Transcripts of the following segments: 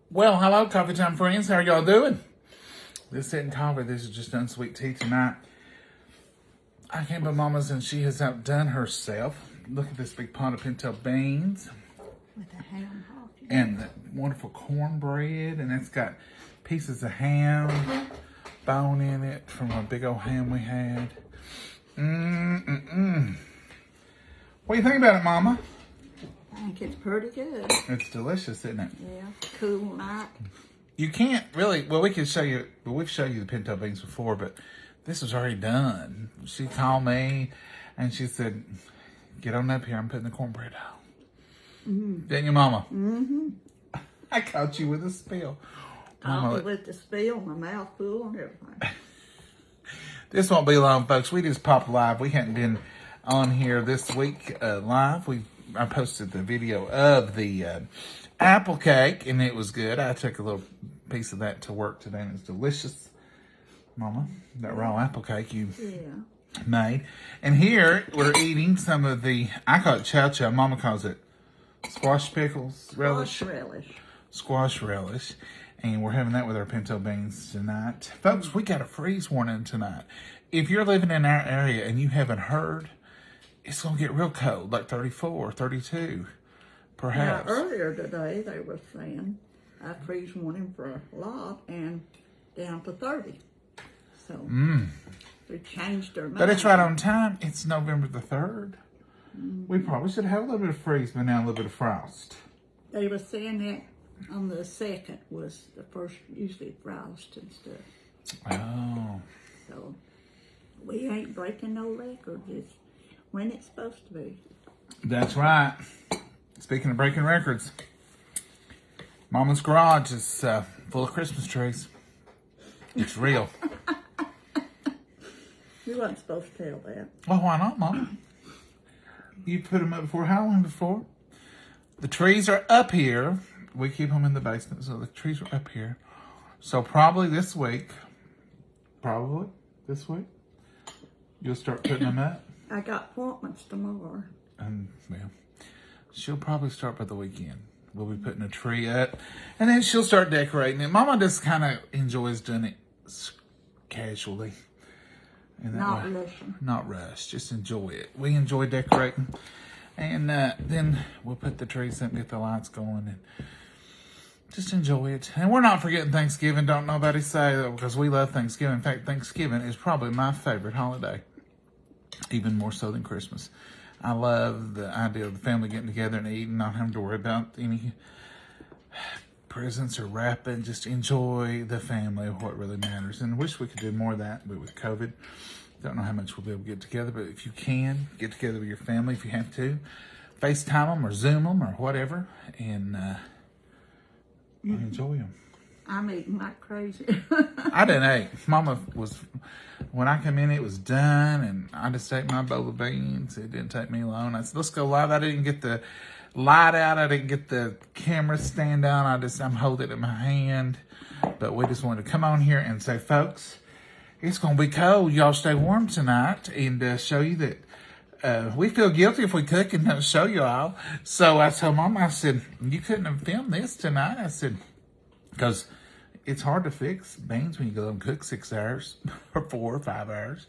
Well, hello, coffee time friends. How are y'all doing? This isn't coffee. This is just unsweet tea tonight. I came by Mama's and she has outdone herself. Look at this big pot of pinto beans. With a ham hock. And that wonderful cornbread. And it's got pieces of ham, bone in it from a big old ham we had. What do you think about it, Mama? I think it's pretty good. It's delicious, isn't it? Yeah, cool night. You can't really, well, we can show you, we've shown you the pinto beans before, but this was already done. She called me and she said, get on up here, I'm putting the cornbread on. Didn't you, Mama? Mm-hmm. I caught you with a spill. Mama, with the spill, my mouth full and everything. This won't be long, folks. We just popped live. We hadn't been on here this week live. I posted the video of the apple cake, and it was good. I took a little piece of that to work today, and it's delicious. Mama, that raw apple cake you made. And here, we're eating some of the, I call it chow-chow. Mama calls it squash pickles relish. Squash relish. Squash relish. And we're having that with our pinto beans tonight. Folks, we got a freeze warning tonight. If you're living in our area and you haven't heard, it's going to get real cold, like 34, 32, perhaps. Now, earlier today, they were saying I freeze warning for a lot and down to 30. So, they changed their mind. But it's right on time. It's November the 3rd. We probably should have a little bit of freeze, but now a little bit of frost. They were saying that on the 2nd was the first, usually frost and stuff. Oh. So, we ain't breaking no records. It's when it's supposed to be. That's right. Speaking of breaking records, Mama's garage is full of Christmas trees. It's real. You wasn't supposed to tell that. Well, why not, Mama? You put them up before, how long before? The trees are up here. We keep them in the basement, so the trees are up here. So probably this week, you'll start putting them up. I got appointments tomorrow. And, well, she'll probably start by the weekend. We'll be putting a tree up. And then she'll start decorating it. Mama just kind of enjoys doing it casually. Not rushing. Not rush. Just enjoy it. We enjoy decorating. And then we'll put the trees up and get the lights going. And just enjoy it. And we're not forgetting Thanksgiving. Don't nobody say that, because we love Thanksgiving. In fact, Thanksgiving is probably my favorite holiday. Even more so than Christmas. I love the idea of the family getting together and eating, not having to worry about any presents or wrapping. Just enjoy the family, what really matters. And I wish we could do more of that, but with COVID, don't know how much we'll be able to get together. But if you can, get together with your family if you have to. FaceTime them or Zoom them or whatever. And enjoy them. I'm eating like crazy. I didn't eat. Mama was, when I come in, it was done, and I just ate my bowl of beans. It didn't take me long. I said, let's go live. I didn't get the light out. I didn't get the camera stand down. I'm holding it in my hand. But we just wanted to come on here and say, folks, it's going to be cold. Y'all stay warm tonight, and show you that we feel guilty if we cook and don't show you all. So I told Mama, I said, you couldn't have filmed this tonight. I said, because it's hard to fix beans when you go and cook 6 hours or 4 or 5 hours.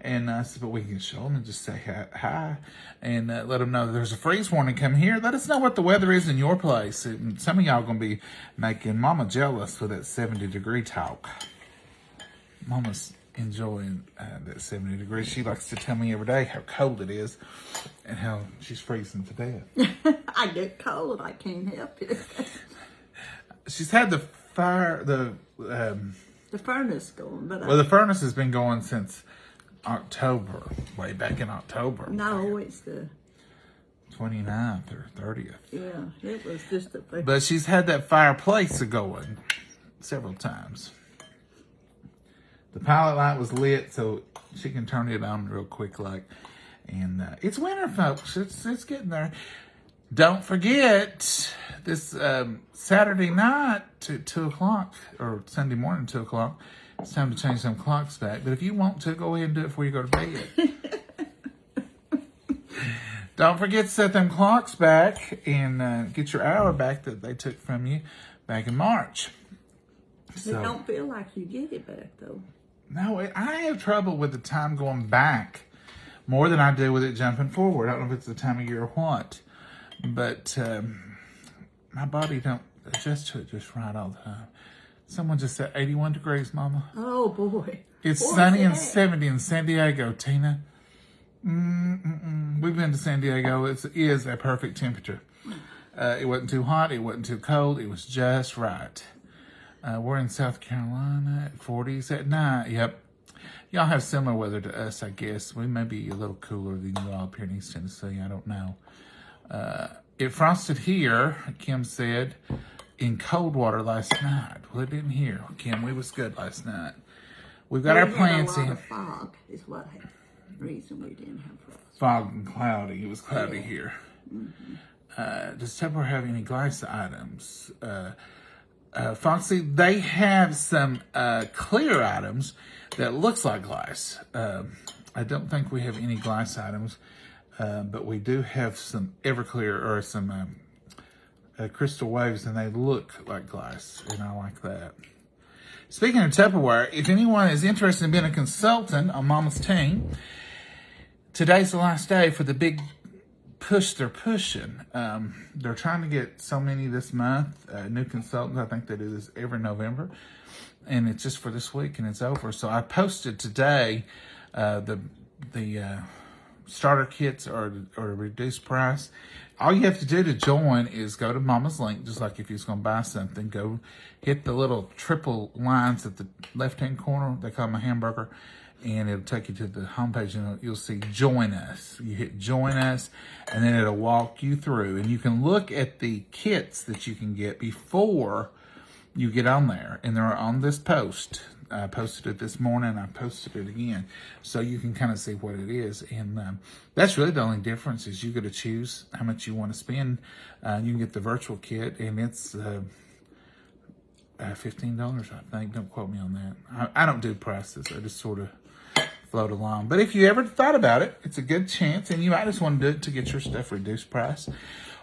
And I said, but we can show them and just say hi and let them know that there's a freeze warning coming here. Let us know what the weather is in your place. And some of y'all going to be making Mama jealous with that 70-degree talk. Mama's enjoying that 70 degrees. She likes to tell me every day how cold it is and how she's freezing to death. I get cold. I can't help it. She's had the fire, the furnace going, but the furnace has been going since October, way back in October. No, it's the 29th or 30th. Yeah, it was just a. But she's had that fireplace going several times. The pilot light was lit, so she can turn it on real quick, like. And it's winter, folks. It's getting there. Don't forget this Saturday night to 2 o'clock, or Sunday morning 2 o'clock. It's time to change some clocks back. But if you want to, go ahead and do it before you go to bed. Don't forget to set them clocks back and get your hour back that they took from you back in March. It don't feel like you get it back, though. No, I have trouble with the time going back more than I do with it jumping forward. I don't know if it's the time of year or what, but my body don't adjust to it just right all the time. Someone just said 81 degrees, Mama. Oh, boy. It's sunny and 70 in San Diego, Tina. We've been to San Diego. It is a perfect temperature. It wasn't too hot. It wasn't too cold. It was just right. We're in South Carolina at 40s at night. Yep. Y'all have similar weather to us, I guess. We may be a little cooler than you all up here in East Tennessee. I don't know. It frosted here, Kim said, in cold water last night. Well, it didn't here, Kim. We was good last night. We've got our plants in. A lot of fog is what happened. The reason we didn't have frost. Fog and cloudy. It was cloudy here. Does Tupperware have any glass items? Foxy, they have some clear items that looks like glass. I don't think we have any glass items, but we do have some Everclear or some crystal waves, and they look like glass, and I like that. Speaking of Tupperware, if anyone is interested in being a consultant on Mama's team, today's the last day for the big push they're pushing. They're trying to get so many this month, new consultants. I think they do this every November, and it's just for this week and it's over. So I posted today the starter kits are a reduced price. All you have to do to join is go to Mama's link, just like if you're going to buy something. Go hit the little triple lines at the left-hand corner. They call them a hamburger. And it'll take you to the homepage, and you'll see Join Us. You hit Join Us, and then it'll walk you through. And you can look at the kits that you can get before you get on there. And they're on this post. I posted it this morning. I posted it again. So you can kind of see what it is. And that's really the only difference is you got to choose how much you want to spend. You can get the virtual kit, and it's $15, I think. Don't quote me on that. I don't do prices. I just sort of float along. But if you ever thought about it, it's a good chance, and you might just want to do it to get your stuff reduced price.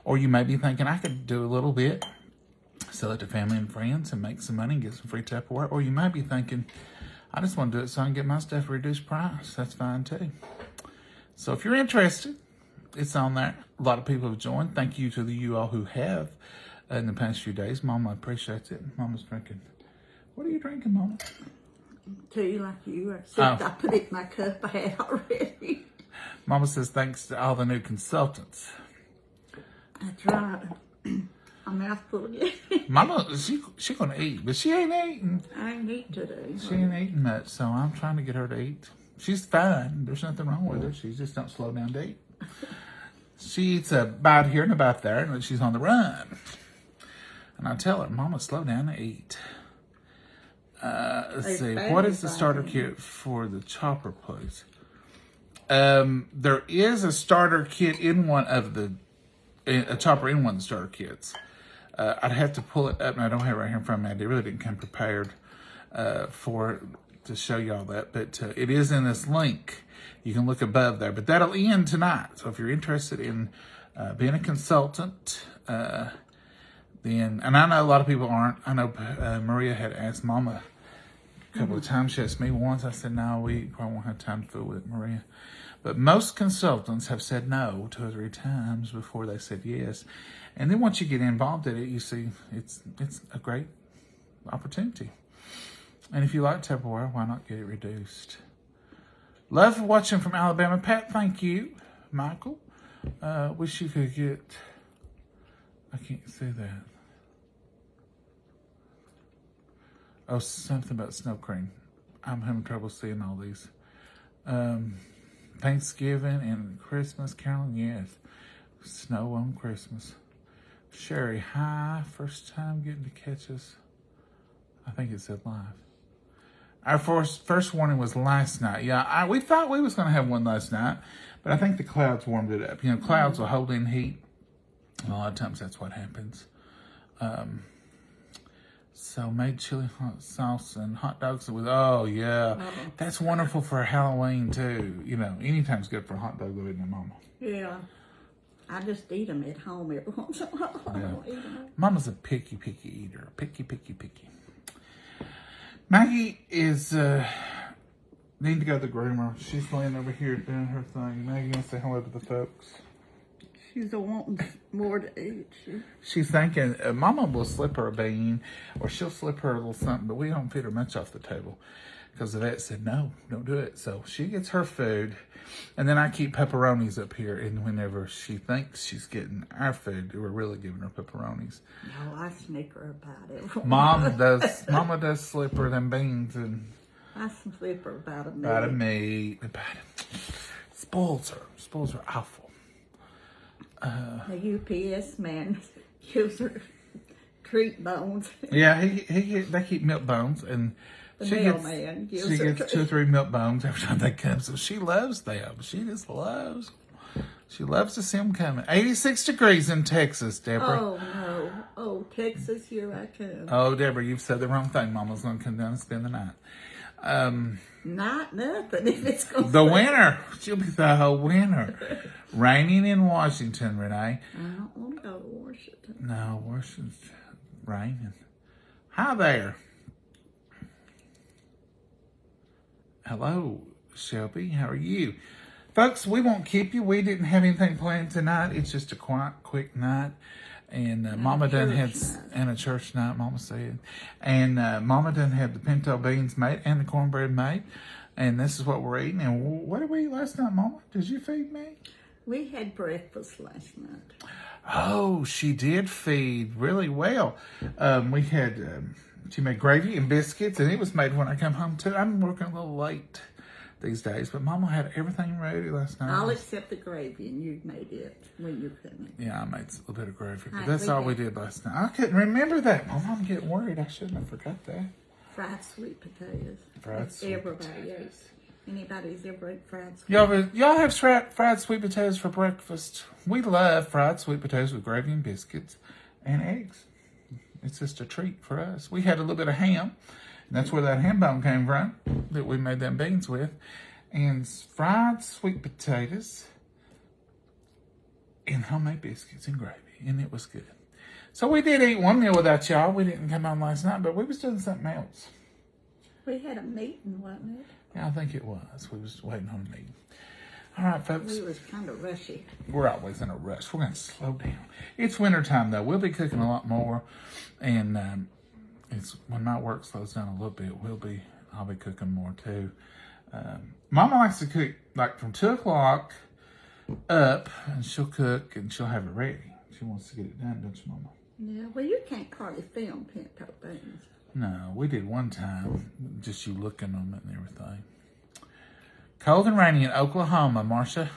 Or you may be thinking, I could do a little bit, sell it to family and friends and make some money and get some free Tupperware. Or you might be thinking, I just want to do it so I can get my stuff reduced price. That's fine too. So if you're interested, it's on there. A lot of people have joined. Thank you to you all who have in the past few days. Mama appreciates it. Mama's drinking. What are you drinking, Mama? Tea like you. Except I put it in my cup. I had already. Mama says thanks to all the new consultants. That's right. A mouthful again. Mama, she gonna eat, but she ain't eating. I ain't eat today. She ain't eating much, so I'm trying to get her to eat. She's fine. There's nothing wrong with her. She just don't slow down to eat. She eats about here and about there, and she's on the run. And I tell her, Mama, slow down to eat. Let's see. What is the starter kit for the chopper, please? There is a starter kit in one of a chopper in one of the starter kits. I'd have to pull it up, and I don't have it right here in front of me. I really didn't come prepared to show you all that, but it is in this link. You can look above there, but that'll end tonight. So if you're interested in being a consultant, then, and I know a lot of people aren't. I know Maria had asked Mama a couple of times. She asked me once. I said, no, we probably won't have time to fool with Maria. But most consultants have said no 2 or 3 times before they said yes. And then once you get involved in it, you see it's a great opportunity. And if you like Tupperware, why not get it reduced? Love watching from Alabama. Pat, thank you. Michael, wish you could get, I can't see that. Oh, something about snow cream. I'm having trouble seeing all these. Thanksgiving and Christmas caroling, yes. Snow on Christmas. Sherry, hi. First time getting to catch us. I think it said live. Our first warning was last night. Yeah, we thought we was going to have one last night, but I think the clouds warmed it up. You know, clouds will hold in heat. A lot of times that's what happens. So made chili hot sauce and hot dogs with, oh yeah. That's wonderful for Halloween too. You know, anytime's good for a hot dog, isn't it, Mama? Yeah. I just eat them at home every once in a while. I don't eat them. Mama's a picky eater. Picky. Maggie is, need to go to the groomer. She's laying over here doing her thing. Maggie, you want to say hello to the folks? She's wanting more to eat. She's thinking, Mama will slip her a bean, or she'll slip her a little something, but we don't feed her much off the table. Because the vet said, no, don't do it. So she gets her food, and then I keep pepperonis up here, and whenever she thinks she's getting our food, we're really giving her pepperonis. No, I snicker about it. Mama does slip her them beans, and I slip her about a meat. about a meat. Spoils her awful. The UPS man gives her treat bones. Yeah, they keep milk bones, and she gets 2 or 3 milk bones every time they come. So she loves them. She just loves. She loves to see them coming. 86 degrees in Texas, Deborah. Oh no! Oh, Texas, here I come. Oh, Deborah, you've said the wrong thing. Mama's gonna come down and spend the night. Not nothing. If it's gonna The winter. She'll be the whole winter. Raining in Washington, Renee. I don't want to go to Washington. No, Washington's raining. Hi there. Hello, Shelby. How are you? Folks, we won't keep you. We didn't have anything planned tonight. It's just a quick night. And Mama done had, and a church night, Mama said. And Mama done had the pinto beans made and the cornbread made. And this is what we're eating. And what did we eat last night, Mama? Did you feed me? We had breakfast last night. Oh, she did feed really well. We had, she made gravy and biscuits, and it was made when I come home too. I'm working a little late these days, but Mama had everything ready last night. I'll accept the gravy, and you made it when you couldn't. Yeah, I made a little bit of gravy, but that's all we did last night. I couldn't remember that, Mama. I'm getting worried. I shouldn't have forgot that. Fried sweet potatoes. Fried sweet Everybody ate. Anybody's ever ate fried sweet potatoes? Y'all have fried sweet potatoes for breakfast. We love fried sweet potatoes with gravy and biscuits and eggs. It's just a treat for us. We had a little bit of ham. And that's where that ham bone came from that we made them beans with. And fried sweet potatoes and homemade biscuits and gravy. And it was good. So we did eat one meal without y'all. We didn't come on last night, but we was doing something else. We had a meeting, wasn't it? Yeah, I think it was. We was waiting on a meeting. All right, folks. We was kind of rushy. We're always in a rush. We're going to slow down. It's wintertime, though. We'll be cooking a lot more. And it's when my work slows down a little bit, I'll be cooking more, too. Mama likes to cook, like, from 2 o'clock up, and she'll cook, and she'll have it ready. She wants to get it done, don't you, Mama? Yeah, well, you can't hardly film pinto beans. No, we did one time, just you looking on it and everything. Cold and rainy in Oklahoma, Marcia.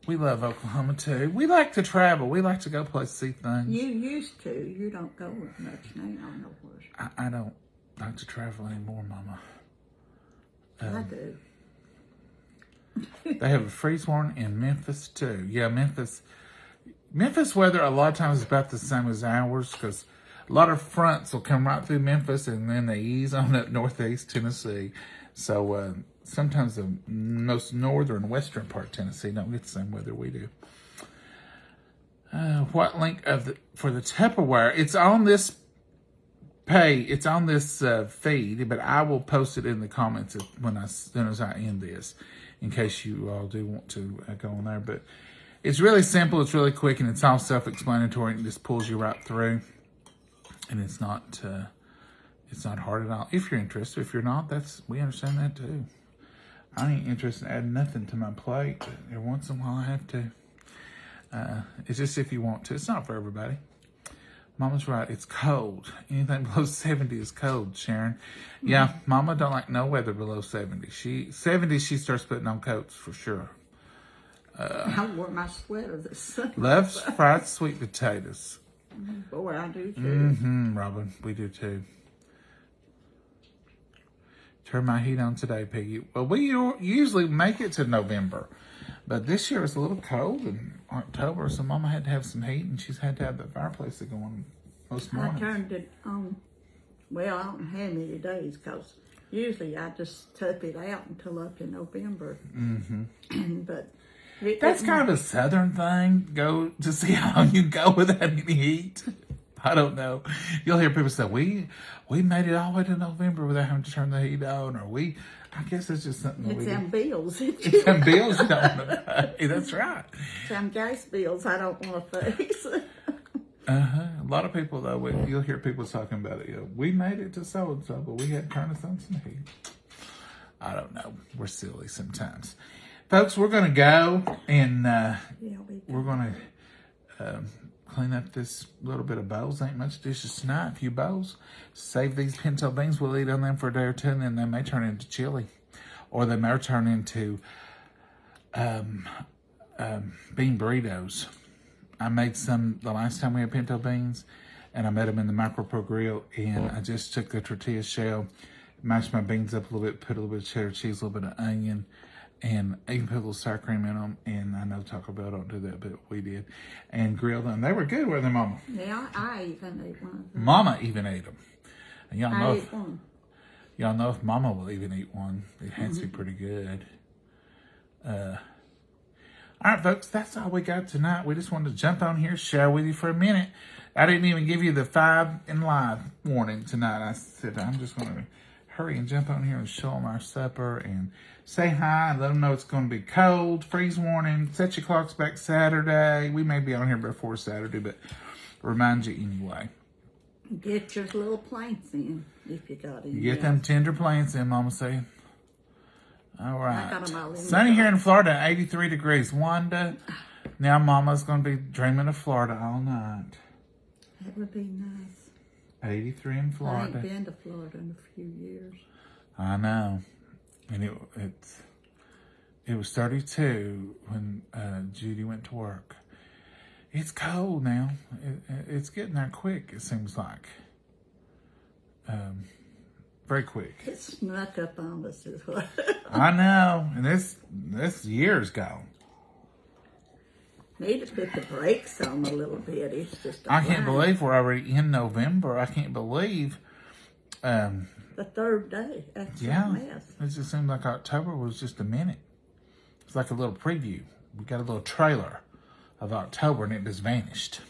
We love Oklahoma, too. We like to travel. We like to go places, see things. You used to. You don't go as much now. No worse. I don't like to travel anymore, Mama. I do. They have a freeze warning in Memphis, too. Yeah, Memphis weather a lot of times is about the same as ours because a lot of fronts will come right through Memphis and then they ease on up northeast Tennessee. So sometimes the most northern western part of Tennessee don't get the same weather we do. What link for the Tupperware? It's on this page. It's on this feed, but I will post it in the comments as soon as I end this, in case you all do want to go on there. But it's really simple. It's really quick, and it's all self-explanatory. It just pulls you right through, and it's not hard at all. If you're interested, if you're not, we understand that too. I ain't interested in adding nothing to my plate, but every once in a while I have to. It's just if you want to. It's not for everybody. Mama's right. It's cold. Anything below 70 is cold, Sharon. Yeah, Mama don't like no weather below 70. She starts putting on coats for sure. I wore my sweater this summer. Loves fried sweet potatoes. Boy, I do too. Robin, we do too. Turn my heat on today, Piggy. Well, we usually make it to November, but this year it's a little cold in October, so Mama had to have some heat, and she's had to have the fireplace going most mornings. I turned it on. Well, I don't have many days because usually I just tough it out until up in November. But That's kind of a southern thing. Go to see how long you go without any heat. I don't know. You'll hear people say, we made it all the way to November without having to turn the heat on, or I guess it's just something that It's we them bills. It's them bills you don't want to pay. That's right. Them gas bills I don't want to face. A lot of people, though, you'll hear people talking about it. We made it to so-and-so, but we had to turn us on some heat. I don't know. We're silly sometimes. Folks, we're going to go and we're going to clean up this little bit of bowls. Ain't much dishes tonight. A few bowls. Save these pinto beans. We'll eat on them for a day or two, and then they may turn into chili. Or they may turn into bean burritos. I made some the last time we had pinto beans, and I made them in the micro grill, and I just took the tortilla shell, mashed my beans up a little bit, put a little bit of cheddar cheese, a little bit of onion, and even put a little sour cream in them. And I know Taco Bell don't do that, but we did. And grilled them. They were good, weren't they, Mama? Yeah, I even ate one of them. Mama even ate them. And y'all know if Mama will even eat one, it has to be pretty good. All right, folks, that's all we got tonight. We just wanted to jump on here, share with you for a minute. I didn't even give you the 5 in live warning tonight. I said I'm just going to hurry and jump on here and show them our supper and say hi and let them know it's going to be cold. Freeze warning. Set your clocks back Saturday. We may be on here before Saturday, but remind you anyway. Get your little planks in if you got any. You get them tender plants in, Mama say. All right. I got them all in Sunny here in Florida, 83 degrees. Wanda, now Mama's going to be dreaming of Florida all night. That would be nice. 83 in Florida. I ain't been to Florida in a few years. I know. And it was 32 when Judy went to work. It's cold now. It's getting there quick, it seems like. Very quick. It snuck up on us as well. I know. And this year's gone. Need to put the brakes on a little bit. It's just I can't believe we're already in November. I can't believe. The third day. That's Yeah. a mess. It just seemed like October was just a minute. It's like a little preview. We got a little trailer of October and it just vanished.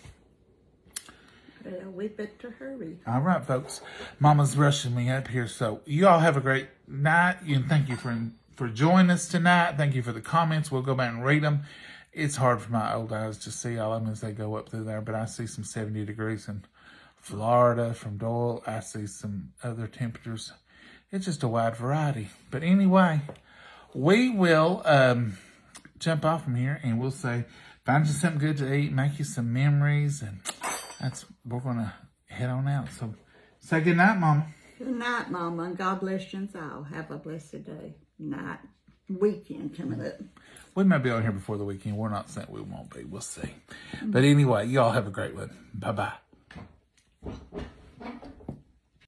Well, we better hurry. All right, folks. Mama's rushing me up here. So you all have a great night. And thank you for joining us tonight. Thank you for the comments. We'll go back and read them. It's hard for my old eyes to see all of them as they go up through there, but I see some 70 degrees in Florida from Doyle. I see some other temperatures. It's just a wide variety. But anyway, we will jump off from here and we'll say, find you something good to eat, make you some memories, and we're going to head on out. So say good night, Mama. Good night, Mama, and God bless you all. Have a blessed day. Night. Weekend coming up. We may be on here before the weekend. We're not saying we won't be. We'll see. But anyway, you all have a great one. Bye-bye.